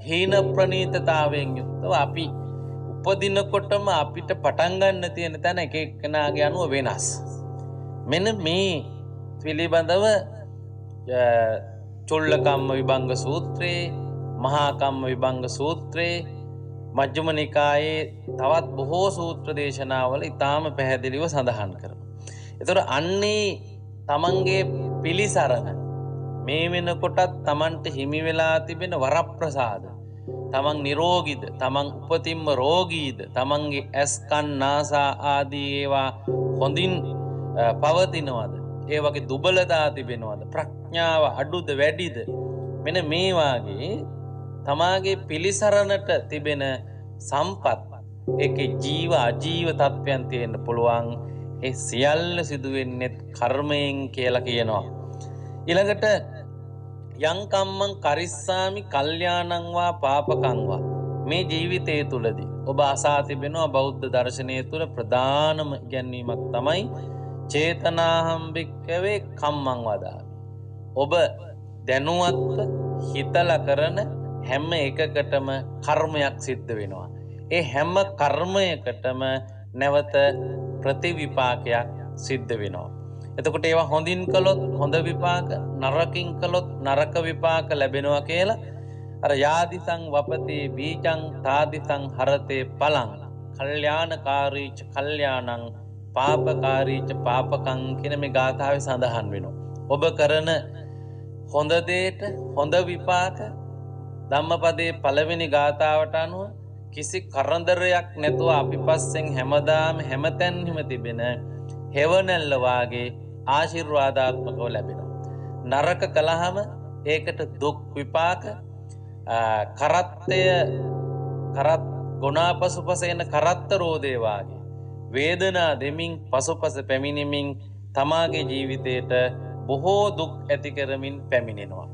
හීන ප්‍රනීතතාවයෙන් යුක්තව අපි උපදිනකොටම අපිට පටන් ගන්න තියෙන තැන එක එක්කෙනාගේ අනුව වෙනස්. මෙන්න මේ පිළිබඳව චුල්ලකම්ම විභංග සූත්‍රයේ, මහා කම්ම විභංග සූත්‍රයේ, මජ්ක්‍ධිම නිකායේ තවත් බොහෝ සූත්‍ර දේශනාවල ඉතාම පැහැදිලිව සඳහන් කරනවා. ඒතර අන්නේ තමන්ගේ පිළිසරණ මේ වෙනකොටත් තමන්ට හිමි වෙලා තිබෙන වරප්‍රසාද, තමන් නිරෝගීද, තමන් උපතින්ම රෝගීද, තමන්ගේ ඇස් කන් නාසා ආදී ඒවා හොඳින් පවතිනවද, ඒ වගේ දුබලතා තිබෙනවද, ප්‍රඥාව අඩුද වැඩිද, මෙන්න මේ වාගේ තමාගේ පිළිසරණට තිබෙන සම්පත්, ඒකේ ජීව අජීව තත්වයන් තියෙන්න පුළුවන්. ඒ සියල්ල සිදු වෙන්නේ කර්මයෙන් කියලා කියනවා. ඊළඟට යං කම්මං කරිස්සාමි කල්යාණං වා පාපකං වා. මේ ජීවිතය තුලදී ඔබ අසා තිබෙනවා බෞද්ධ දර්ශනය තුල ප්‍රධානම ඉගැන්වීමක් තමයි චේතනාහම් භික්ඛවේ කම්මං වදාමි. ඔබ දැනුවත්ව හිතලා කරන හැම එකකටම කර්මයක් සිද්ධ වෙනවා. ඒ හැම කර්මයකටම නැවත ප්‍රතිවිපාකයක් සිද්ධ වෙනවා. එතකොට ඒවා හොඳින් කළොත් හොඳ විපාක, නරකින් කළොත් නරක විපාක ලැබෙනවා කියලා අර යාදිසං වපතේ බීජං තාදිසං හරතේ පලං කල්යාණකාරීච කල්යාණං පාපකාරීච පාපකං කියන මේ ගාථාවේ සඳහන් වෙනවා. ඔබ කරන හොඳ දෙයට හොඳ විපාක ධම්මපදයේ පළවෙනි ගාථාවට අනුව කිසි කරදරයක් නැතුව අපිපස්සෙන් හැමදාම හැමතැන්හිම තිබෙන හෙවණැල්ල වාගේ ආශිර්වාදාත්මකව ලැබෙනවා. නරක කළාම ඒකට දුක් විපාක, කරත් ගුණාපසුපස එන කරත්ත රෝදේ වාගේ වේදනා දෙමින් පසුපස පැමිණෙමින් තමාගේ ජීවිතයට බොහෝ දුක් ඇති කරමින් පැමිණෙනවා.